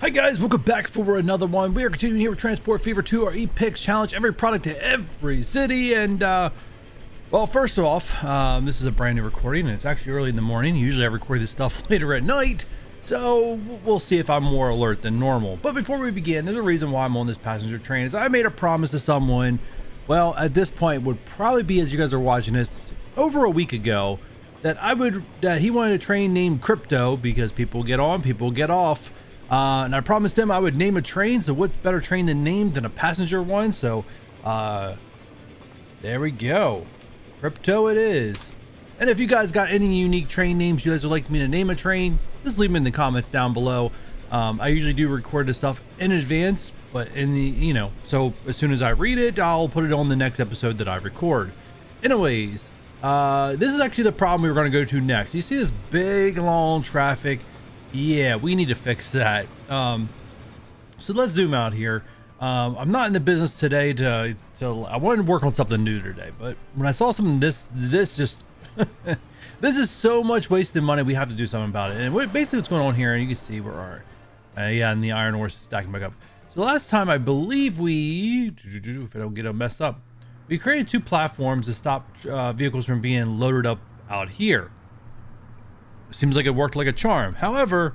Hi guys, welcome back for another one. We are continuing here with Transport Fever 2, our EPEC challenge, every product to every city. And well, first off, this is a brand new recording and it's actually early in the morning. Usually I record this stuff later at night, so we'll see if I'm more alert than normal. But before we begin, there's a reason why I'm on this passenger train. Is I made a promise to someone, well, at this point would probably be, as you guys are watching this, over a week ago, that he wanted a train named Crypto, because people get on, people get off. And I promised him I would name a train, so what better train than a passenger one? So there we go, Crypto it is. And if you guys got any unique train names you guys would like me to name a train, just leave them in the comments down below. I usually do record this stuff in advance, but so as soon as I read it, I'll put it on the next episode that I record. Anyways, this is actually the problem we were going to go to next. You see this big long traffic? Yeah, we need to fix that. So let's zoom out here. I'm not in the business today I wanted to work on something new today, but when I saw something this just this is so much wasted money, we have to do something about it. And basically what's going on here, and you can see where our yeah, and the iron ore is stacking back up. So last time I believe if I don't get a mess up, we created two platforms to stop vehicles from being loaded up out here. Seems like it worked like a charm. However,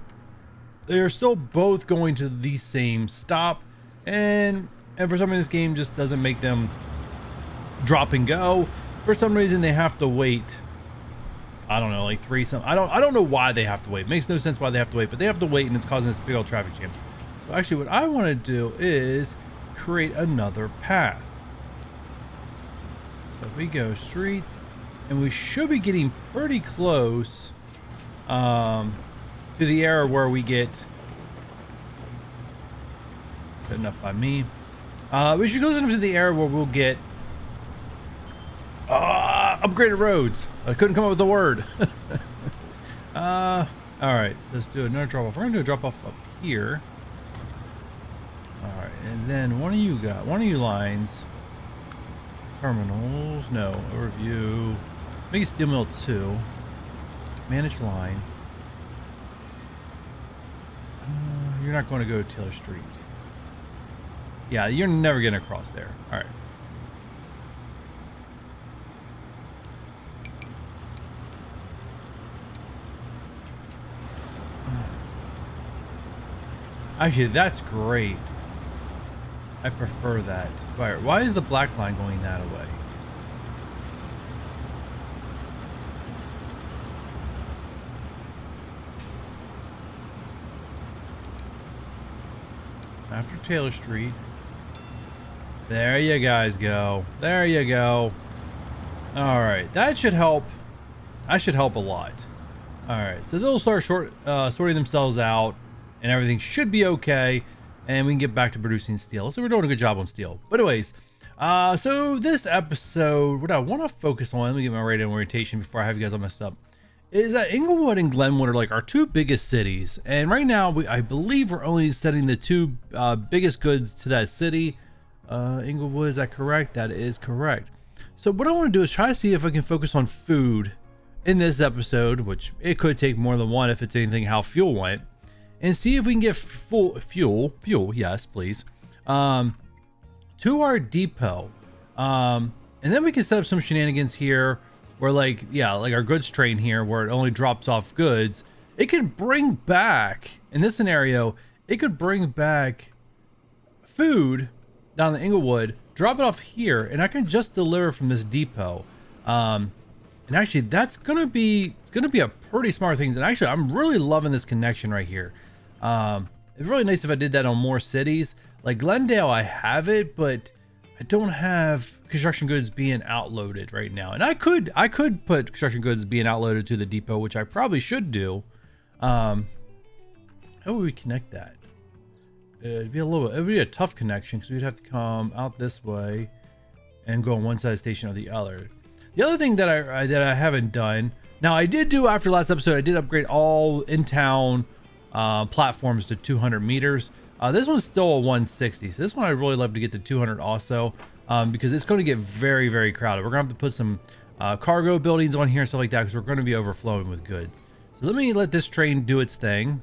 they are still both going to the same stop, and for some reason this game just doesn't make them drop and go. For some reason they have to wait. I don't know, like I don't know why they have to wait. It makes no sense why they have to wait, but they have to wait, and it's causing this big old traffic jam. So actually what I want to do is create another path. So if we go street, and we should be getting pretty close to the area where we get good enough by me. We should go into the area where we'll get upgraded roads. I couldn't come up with the word. All right, so let's do another drop off. We're gonna do a drop off up here. All right, and then one of you lines, terminals, no, overview, make it steel mill 2. Manage line. You're not going to go to Taylor Street. Yeah, you're never going to cross there. All right. Actually, that's great. I prefer that. Why is the black line going that way? After Taylor Street. There you guys go. There you go. All right, that should help. That should help a lot. All right, so they'll start sorting themselves out, and everything should be okay, and we can get back to producing steel. So we're doing a good job on steel. But anyways, so this episode, what I want to focus on, let me get my radar orientation before I have you guys all messed up, is that Inglewood and Glenwood are like our two biggest cities, and right now I believe we're only sending the two biggest goods to that city. Inglewood, is that correct? That is correct. So what I want to do is try to see if I can focus on food in this episode, which it could take more than one if it's anything how fuel went, and see if we can get fuel, yes please, to our depot, and then we can set up some shenanigans here where like our goods train here, where it only drops off goods. It could bring back, in this scenario, it could bring back food down in Inglewood, drop it off here, and I can just deliver from this depot. And actually it's gonna be a pretty smart thing. And actually I'm really loving this connection right here. It's really nice if I did that on more cities. Like Glendale, I have it, but I don't have construction goods being outloaded right now. And I could put construction goods being outloaded to the depot, which I probably should do. How would we connect that? It'd be a tough connection, because we'd have to come out this way and go on one side of the station or the other. The other thing that I haven't done, now I did do after last episode, I did upgrade all in-town platforms to 200 meters. This one's still a 160, so this one I'd really love to get to 200 also, because it's going to get very, very crowded. We're going to have to put some cargo buildings on here and stuff like that, because we're going to be overflowing with goods. So let me let this train do its thing.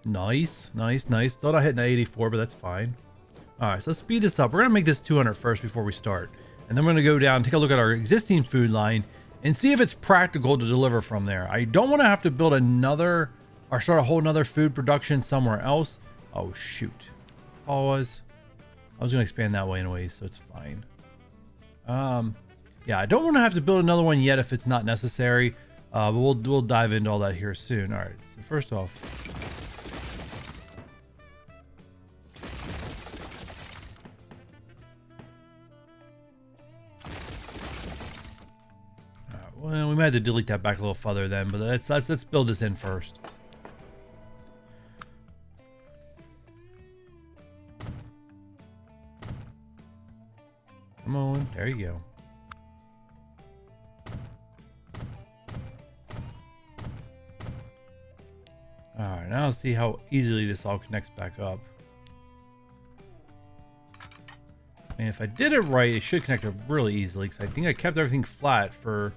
Nice, nice, nice. Thought I hit the 84, but that's fine. All right, so let's speed this up. We're gonna make this 200 first before we start. And then we're gonna go down, take a look at our existing food line and see if it's practical to deliver from there. I don't wanna have to build another or start a whole nother food production somewhere else. Oh shoot. Pause. I was gonna expand that way anyways, so it's fine. Yeah, I don't want to have to build another one yet if it's not necessary, but we'll dive into all that here soon. All right, so first off, well, we might have to delete that back a little further then, but let's build this in first. Come on, there you go. Alright, now let's see how easily this all connects back up. And if I did it right, it should connect up really easily, because I think I kept everything flat for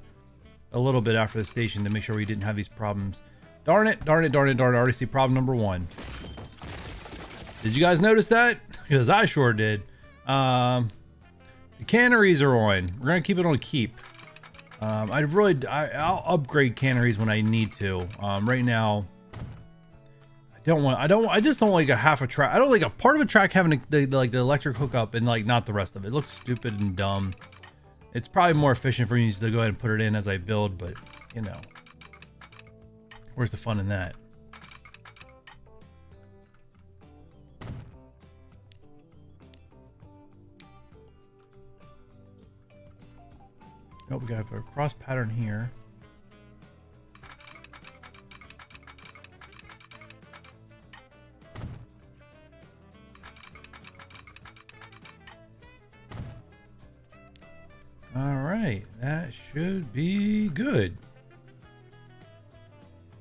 a little bit after the station to make sure we didn't have these problems. Darn it, darn it, darn it, darn it. I already see problem number 1. Did you guys notice that? Because I sure did. The canneries are on. We're going to keep it on keep. I'll upgrade canneries when I need to. Right now, I just don't like a half a track. I don't like a part of a track having the electric hookup and like not the rest of it. It looks stupid and dumb. It's probably more efficient for me to go ahead and put it in as I build, but you know, where's the fun in that? Oh, we got a cross pattern here. Alright, that should be good.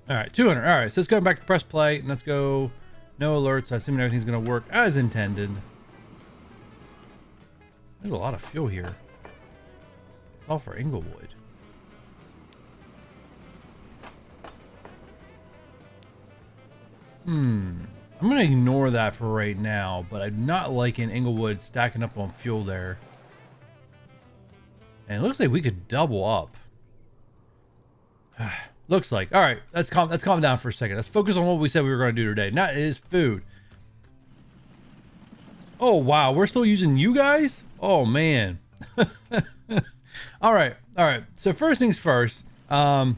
Alright, 200. Alright, so let's go back to press play and let's go no alerts. I assume everything's going to work as intended. There's a lot of fuel here. It's all for Inglewood. I'm going to ignore that for right now, but I'm not liking Inglewood stacking up on fuel there. And it looks like we could double up. Looks like. All right, let's calm down for a second. Let's focus on what we said we were going to do today. That is food. Oh, wow. We're still using you guys? Oh, man. All right. So first things first. When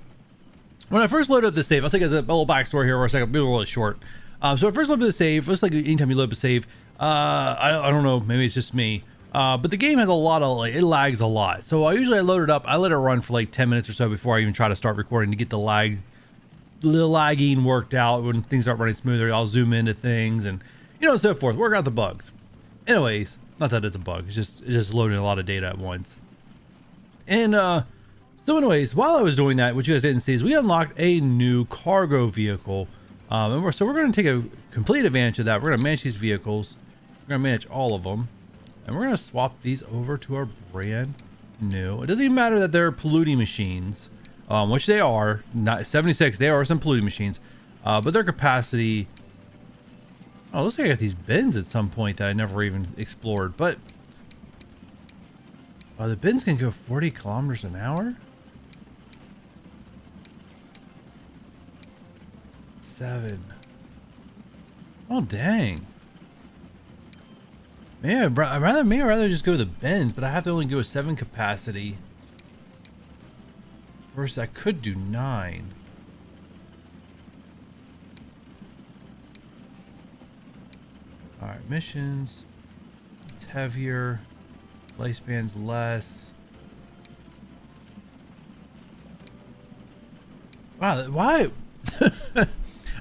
I first loaded up the save, I'll take as a little backstory here for a second. It'll be really short. So I first loaded the save. Looks like anytime you load up a save, I don't know. Maybe it's just me. But the game has a lot of, it lags a lot. So I load it up. I let it run for like 10 minutes or so before I even try to start recording to get the lagging worked out. When things start running smoother, I'll zoom into things and, so forth. Work out the bugs. Anyways, not that it's a bug. It's just loading a lot of data at once. And, so anyways, while I was doing that, what you guys didn't see is we unlocked a new cargo vehicle. And we're going to take a complete advantage of that. We're going to manage these vehicles. We're going to manage all of them. And we're going to swap these over to our brand new. It doesn't even matter that they're polluting machines, which they are. Not 76, they are some polluting machines. But their capacity... Oh, looks like I got these bins at some point that I never even explored. But... the bins can go 40 kilometers an hour? 7. Oh, dang. Maybe I'd rather just go to the bins, but I have to only go 7 capacity. Versus I could do 9. Alright, missions. It's heavier. Lifespan's less. Wow, why?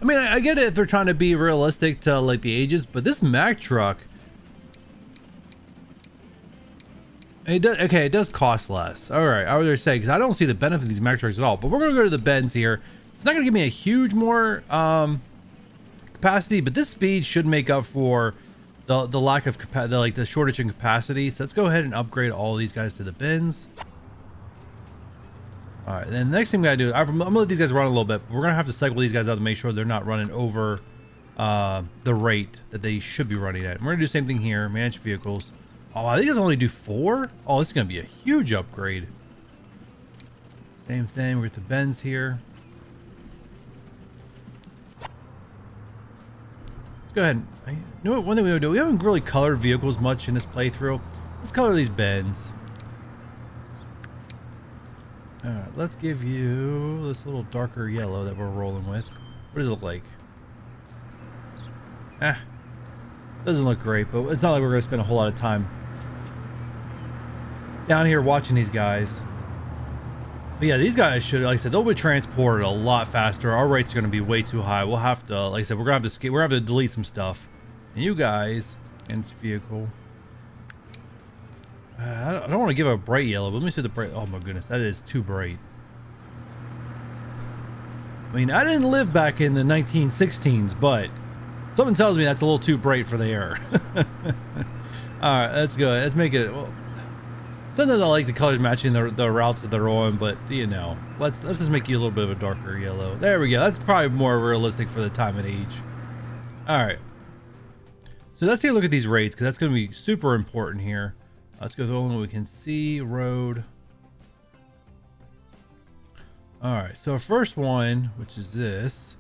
I mean, I get it if they're trying to be realistic to like the ages, but this Mack truck, it does cost less. All right, I was gonna say because I don't see the benefit of these Mack trucks at all. But we're gonna go to the bends here. It's not gonna give me a huge more capacity, but this speed should make up for the lack of capacity, the shortage in capacity. So let's go ahead and upgrade all these guys to the bins. All right, then the next thing we gotta do, I'm gonna let these guys run a little bit. But we're gonna have to cycle these guys out to make sure they're not running over the rate that they should be running at. And we're gonna do the same thing here. Manage vehicles. Oh, I think it's only do 4. Oh, this is gonna be a huge upgrade. Same thing with the bends here. Let's go ahead. You know what? One thing we would do. We haven't really colored vehicles much in this playthrough. Let's color these bends. All right, let's give you this little darker yellow that we're rolling with. What does it look like? Doesn't look great, but it's not like we're going to spend a whole lot of time down here watching these guys. But yeah, these guys should, like I said, they'll be transported a lot faster. Our rates are going to be way too high. We'll have to, like I said, we're going to have to we're going to have to delete some stuff. And you guys, and vehicle. I don't want to give a bright yellow, but let me see the bright. Oh my goodness, that is too bright. I mean, I didn't live back in the 1916s, but something tells me that's a little too bright for the air. All right, let's go. Let's make it. Well, sometimes I like the colors matching the routes that they're on, but you know, let's just make you a little bit of a darker yellow. There we go. That's probably more realistic for the time and age. All right. So let's take a look at these rates because that's going to be super important here. Let's go through what we can see. Road. All right. So our first one, which is this,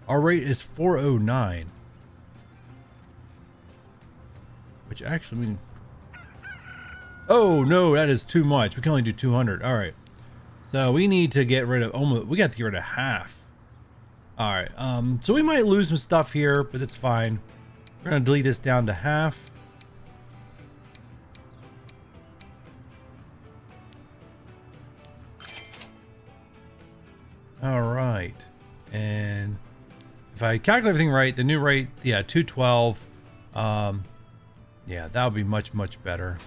our rate is 409. Which actually means, oh no, that is too much. We can only do 200. All right. So we need to get rid of almost. We got to get rid of half. All right. So we might lose some stuff here, but it's fine. We're gonna delete this down to half. All right, and if I calculate everything right, the new rate, yeah, 212. Yeah, that would be much better.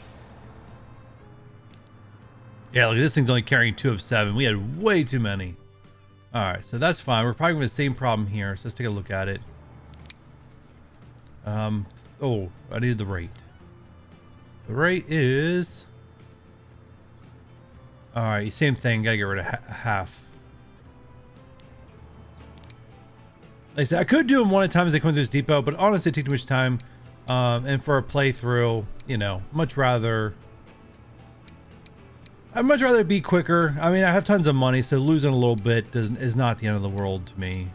Yeah, look, this thing's only carrying 2 of 7. We had way too many. All right, so that's fine. We're probably going to have the same problem here. So let's take a look at it. Oh, I needed the rate. The rate is. All right, same thing. Gotta get rid of half. Like I said, I could do them one at a time as they come through this depot, but honestly, it takes too much time. And for a playthrough, you know, I'd much rather be quicker. I mean, I have tons of money, so losing a little bit is not the end of the world to me.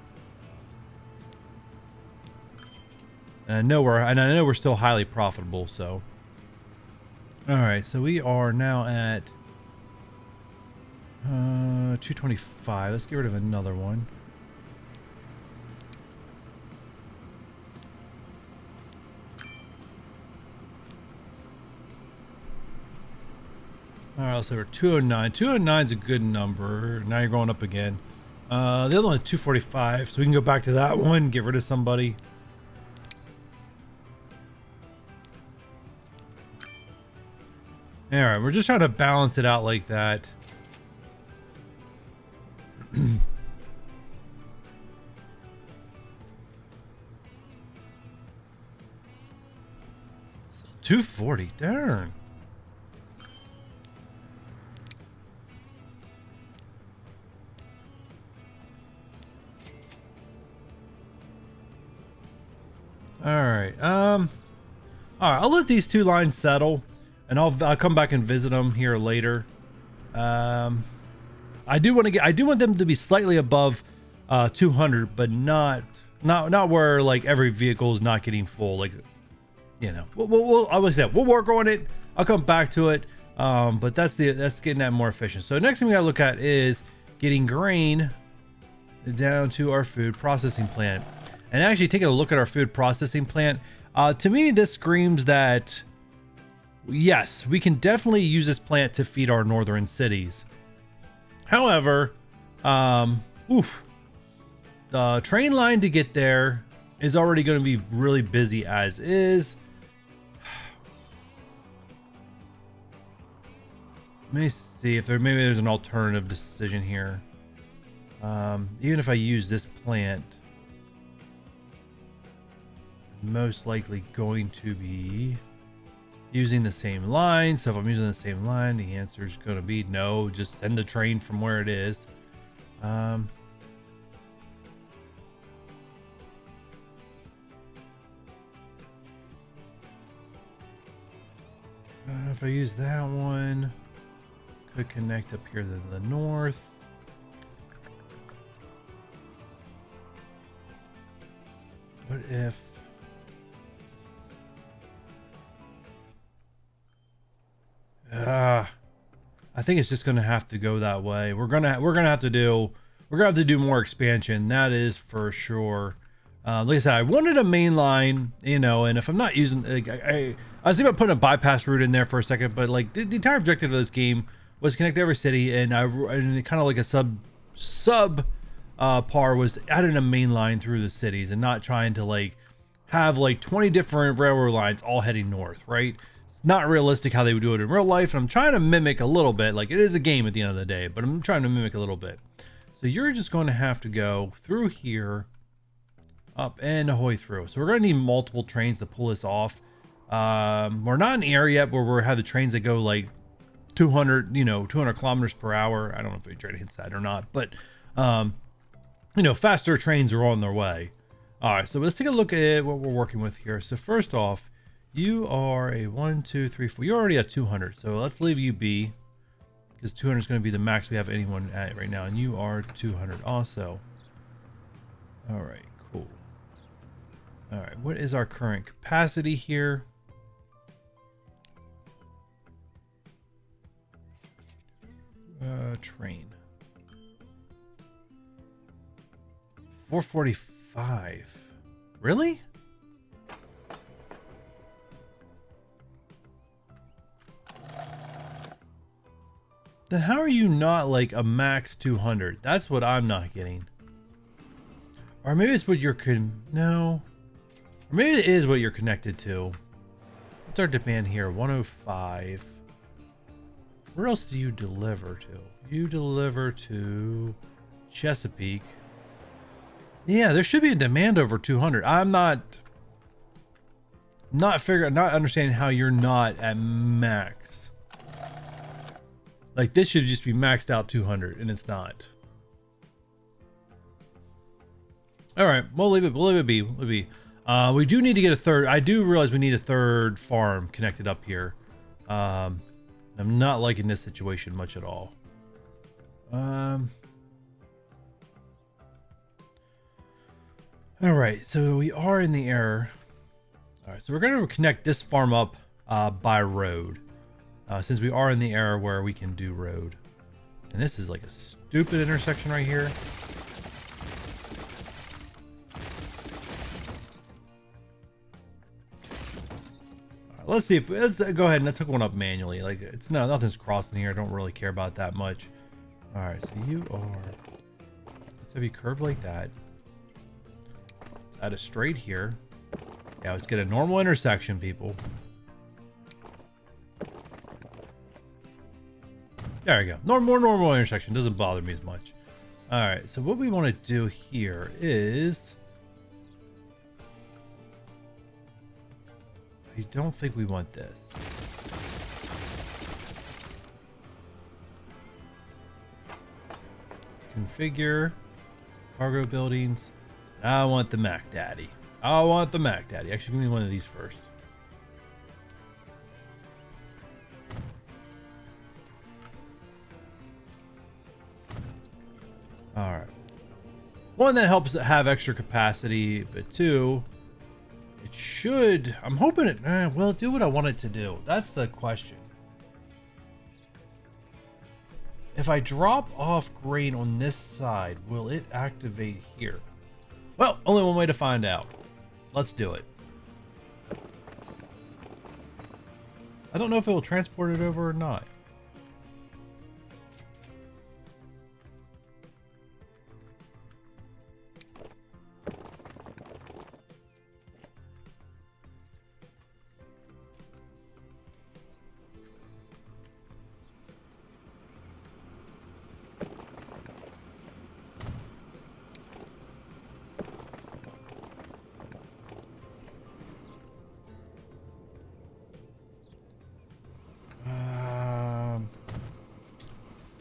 And I know we're still highly profitable. So, all right, so we are now at 225. Let's get rid of another one. All right, so we're 209. 209 is a good number. Now you're going up again. The other one is 245, so we can go back to that one, get rid of somebody. All right, we're just trying to balance it out like that. 240, darn. All right. All right. I'll let these two lines settle, and I'll come back and visit them here later. I do want them to be slightly above 200, but not where like every vehicle is not getting full. Like, you know, I would say we'll work on it. I'll come back to it. But that's getting that more efficient. So next thing we gotta look at is getting grain down to our food processing plant. And actually taking a look at our food processing plant, to me, this screams that, yes, we can definitely use this plant to feed our northern cities. However, the train line to get there is already going to be really busy as is. Let me see if maybe there's an alternative decision here. Even if I use this plant, most likely going to be using the same line. So if I'm using the same line, the answer is going to be no. Just send the train from where it is. If I use that one, could connect up here to the north. What if... I think it's just gonna have to go that way. We're gonna have to do more expansion. That is for sure. Like I said, I wanted a main line, you know, and if I'm not using, like, I was thinking about putting a bypass route in there for a second, but like the entire objective of this game was connect every city, and kind of like a sub par was adding a main line through the cities and not trying to like have like 20 different railroad lines all heading north, right? Not realistic how they would do it in real life, and I'm trying to mimic a little bit. Like, it is a game at the end of the day, but I'm trying to mimic a little bit. So you're just going to have to go through here, up and ahoy through. So we're going to need multiple trains to pull this off. We're not in the area yet where we have the trains that go like 200 kilometers per hour. I don't know if the train hits that or not, but faster trains are on their way. All right, so let's take a look at what we're working with here. So first off, you are a 1, 2, 3, 4. You're already at 200, so let's leave you be, because 200 is going to be the max we have anyone at right now, and you are 200 also. All right, cool. All right, what is our current capacity here? Train. 445. Really? Then how are you not like a max 200? That's what I'm not getting. Or maybe it's what you're no. Or maybe it is what you're connected to. What's our demand here? 105. Where else do you deliver to? You deliver to Chesapeake. Yeah, there should be a demand over 200. I'm not understanding how you're not at max. Like, this should just be maxed out 200, and it's not. All right, we'll leave it be. We do need to get a third. I do realize we need a third farm connected up here. I'm not liking this situation much at all. All right, so we are in the error. All right, so we're going to connect this farm up by road. Since we are in the era where we can do road. And this is like a stupid intersection right here. Right, let's see if let's go ahead and let's hook one up manually. Like, it's nothing's crossing here. I don't really care about that much. All right, so you are. Let's have you curve like that. Add a straight here. Yeah, let's get a normal intersection, people. There we go. More normal intersection. Doesn't bother me as much. All right. So what we want to do here is... I don't think we want this. Configure. Cargo buildings. I want the Mac Daddy. Actually, give me one of these first. All right. One, that helps have extra capacity, but two, it should. I'm hoping it will do what I want it to do. That's the question. If I drop off grain on this side, will it activate here? Well, only one way to find out. Let's do it. I don't know if it will transport it over or not.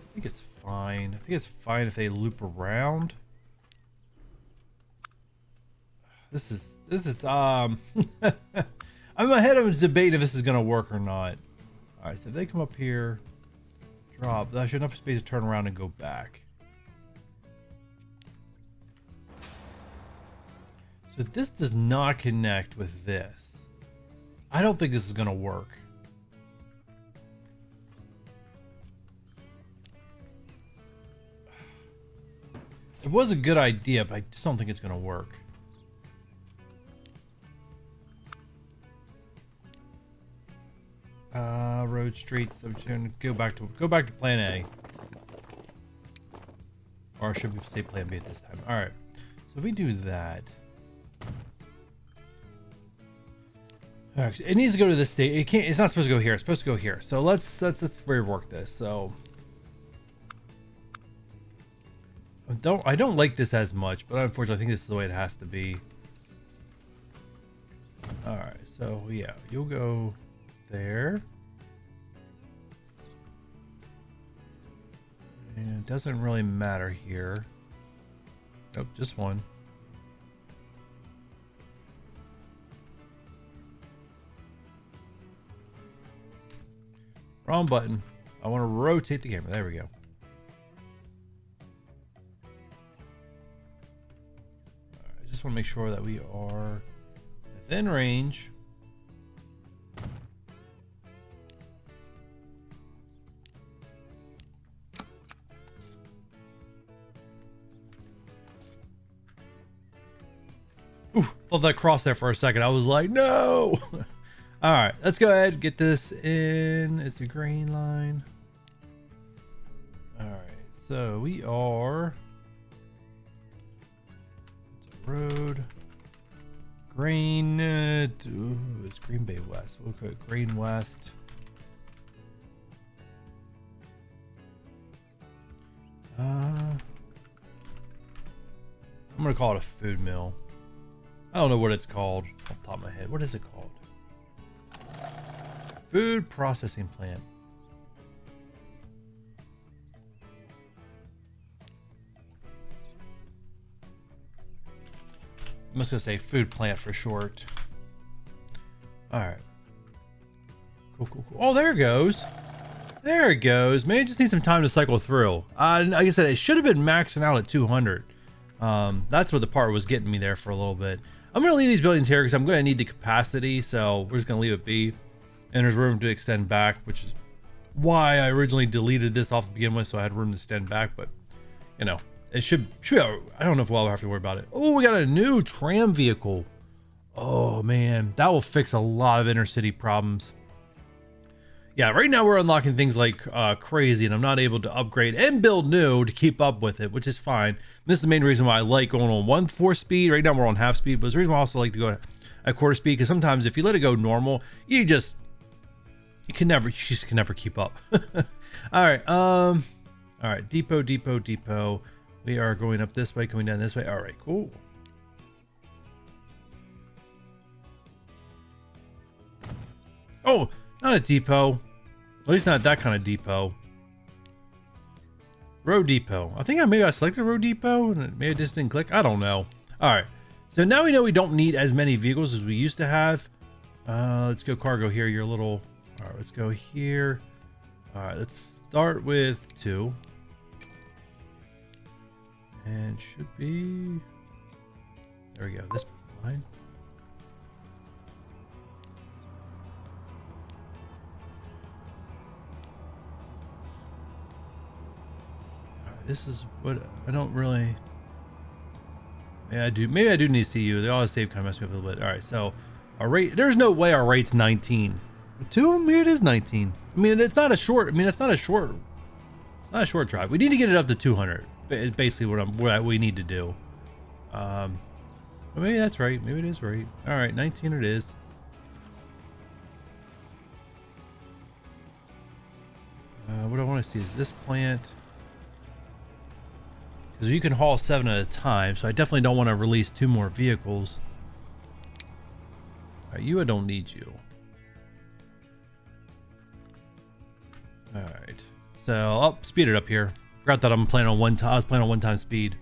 I think it's fine. I think it's fine if they loop around. This is I'm ahead of a debate if this is gonna work or not. All right, so if they come up here, drop, that should have enough space to turn around and go back. So this does not connect with this. I don't think this is going to work. It was a good idea, but I just don't think it's going to work. Road, streets. I'm going to go back to plan A. Or should we say plan B at this time? All right. So if we do that, it needs to go to this state. It can't. It's not supposed to go here. It's supposed to go here. So let's rework this. So I don't like this as much, but unfortunately, I think this is the way it has to be. All right. So yeah, you'll go there. And it doesn't really matter here. Nope, just one. Wrong button. I want to rotate the camera. There we go. I just want to make sure that we are within range. Ooh, thought that crossed there for a second. I was like, no. All right, let's go ahead and get this in. It's a green line. All right, so we are. It's a road. Green. Ooh, it's Green Bay West. We'll go Green West. I'm gonna call it a food mill. I don't know what it's called off the top of my head. What is it called? Food processing plant. I'm just gonna say food plant for short. All right. Cool, cool, cool. Oh, there it goes. There it goes. Maybe it just needs some time to cycle through. Like I said, it should have been maxing out at 200. That's what the part was getting me there for a little bit. I'm going to leave these buildings here because I'm going to need the capacity, so we're just going to leave it be. And there's room to extend back, which is why I originally deleted this off to begin with, so I had room to extend back. But, you know, it should I don't know if we'll have to worry about it. Oh, we got a new tram vehicle. Oh, man. That will fix a lot of inner city problems. Yeah, right now we're unlocking things like crazy, and I'm not able to upgrade and build new to keep up with it, which is fine. This is the main reason why I like going on 1/4 speed. Right now we're on half speed, but it's the reason why I also like to go at quarter speed, because sometimes if you let it go normal, you just can never keep up. All right, depot. We are going up this way, coming down this way. All right, cool. Oh, not a depot. At least not that kind of depot. Road depot. I think maybe I selected road depot and maybe it just didn't click. I don't know. All right. So now we know we don't need as many vehicles as we used to have. Let's go cargo here. You're a little. All right. Let's go here. All right. Let's start with 2. And should be. There we go. This line. This is what I don't really. Yeah, I do. Maybe I do need to see you. The auto save kind of messed me up a little bit. All right, so our rate. There's no way our rate's 19. 2 of them, maybe it is 19. I mean, it's not a short. I mean, it's not a short. It's not a short drive. We need to get it up to 200. It's basically what we need to do. But maybe that's right. Maybe it is right. All right, 19 it is. What I want to see is this plant. Because you can haul 7 at a time, so I definitely don't want to release 2 more vehicles. All right, I don't need you. All right, so I'll speed it up here. Forgot that I'm playing on one time. I was playing on 1-time speed.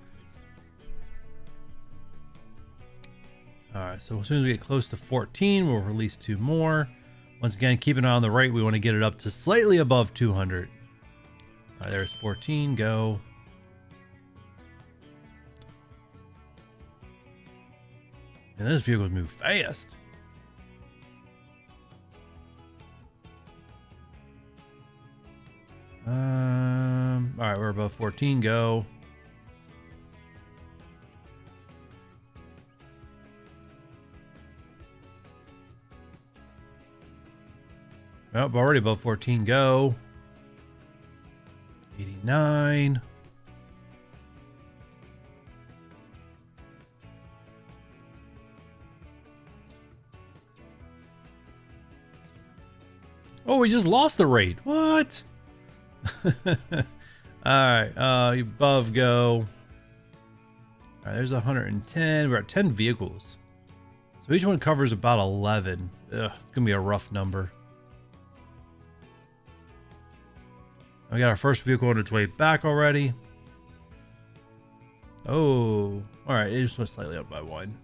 All right, so as soon as we get close to 14, we'll release 2 more. Once again, keep an eye on the rate. We want to get it up to slightly above 200. All right, there's 14. Go. And those vehicles move fast. All right, we're above 14. Go. Oh, already above 14. Go. 89. Oh, we just lost the rate. What? All right, above go. All right, there's 110. We're at 10 vehicles. So each one covers about 11. Ugh, it's gonna be a rough number. We got our first vehicle on its way back already. Oh, all right, it just went slightly up by 1.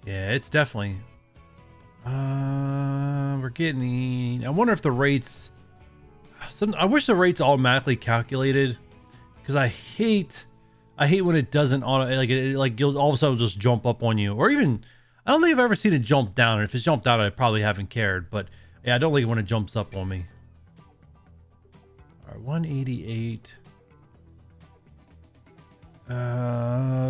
Yeah, it's definitely. We're getting. I wonder if the rates. I wish the rates automatically calculated, because I hate when it doesn't auto like you'll all of a sudden just jump up on you, or even I don't think I've ever seen it jump down. And if it's jumped down, I probably haven't cared. But yeah, I don't like it when it jumps up on me. All right, 188.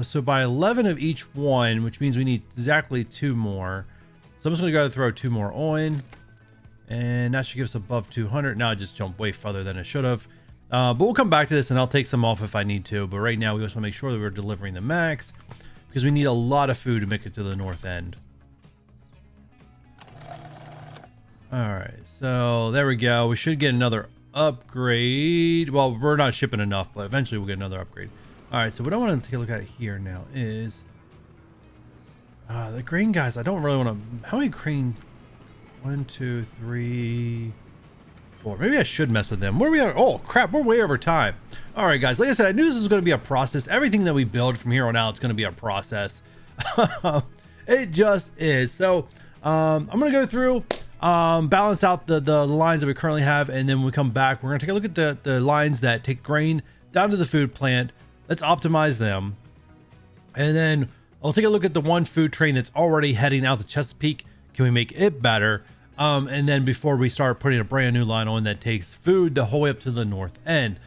So by 11 of each one, which means we need exactly 2 more. So I'm just gonna go throw 2 more on, and that should give us above 200. Now I just jumped way further than I should have. But we'll come back to this, and I'll take some off if I need to. But right now we just want to make sure that we're delivering the max, because we need a lot of food to make it to the north end. All right, so there we go. We should get another upgrade. Well, we're not shipping enough, but eventually we'll get another upgrade. All right, so what I want to take a look at here now is the grain guys. I don't really want to. How many grain? 1, 2, 3, 4. Maybe I should mess with them. Where are we at? Oh crap, we're way over time. All right, guys. Like I said, I knew this was going to be a process. Everything that we build from here on out is going to be a process. It just is. So I'm going to go through, balance out the lines that we currently have, and then when we come back, we're going to take a look at the lines that take grain down to the food plant. Let's optimize them. And then I'll take a look at the one food train that's already heading out to Chesapeake. Can we make it better? And then before we start putting a brand new line on that takes food the whole way up to the north end.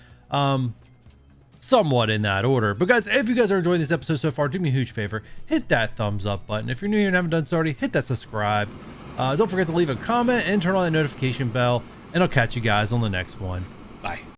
Somewhat in that order. But guys, if you guys are enjoying this episode so far, do me a huge favor. Hit that thumbs up button. If you're new here and haven't done so already, hit that subscribe. Don't forget to leave a comment and turn on the notification bell. And I'll catch you guys on the next one. Bye.